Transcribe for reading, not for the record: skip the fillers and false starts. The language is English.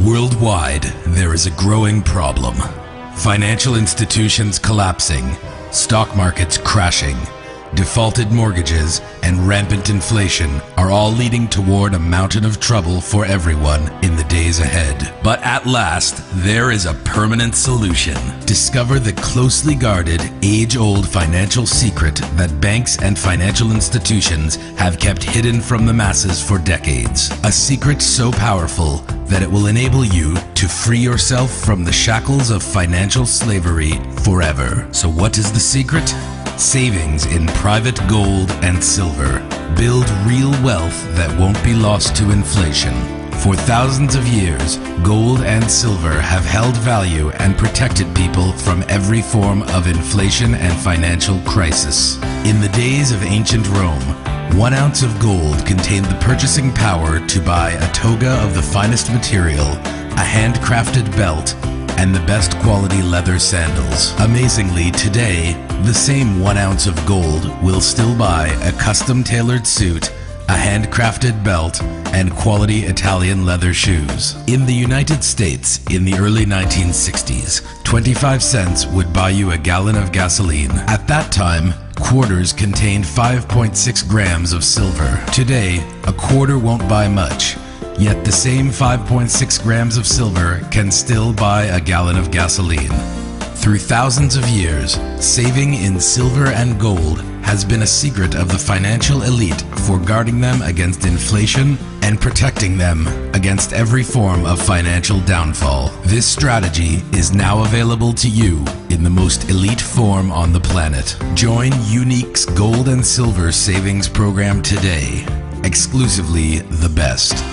Worldwide, there is a growing problem. Financial institutions collapsing, stock markets crashing, defaulted mortgages, and rampant inflation are all leading toward a mountain of trouble for everyone in the days ahead. But at last, there is a permanent solution. Discover the closely guarded, age-old financial secret that banks and financial institutions have kept hidden from the masses for decades. A secret so powerful that it will enable you to free yourself from the shackles of financial slavery forever. So what is the secret? Savings in private gold and silver. Build real wealth that won't be lost to inflation. For thousands of years, gold and silver have held value and protected people from every form of inflation and financial crisis. In the days of ancient Rome, 1 ounce of gold contained the purchasing power to buy a toga of the finest material, a handcrafted belt, and the best quality leather sandals. Amazingly, today, the same 1 ounce of gold will still buy a custom-tailored suit, a handcrafted belt, and quality Italian leather shoes. In the United States, in the early 1960s, 25 cents would buy you a gallon of gasoline. At that time, quarters contained 5.6 grams of silver. Today, a quarter won't buy much. Yet the same 5.6 grams of silver can still buy a gallon of gasoline. Through thousands of years, saving in silver and gold has been a secret of the financial elite for guarding them against inflation and protecting them against every form of financial downfall. This strategy is now available to you in the most elite form on the planet. Join Unique's Gold and Silver Savings Program today. Exclusively the best.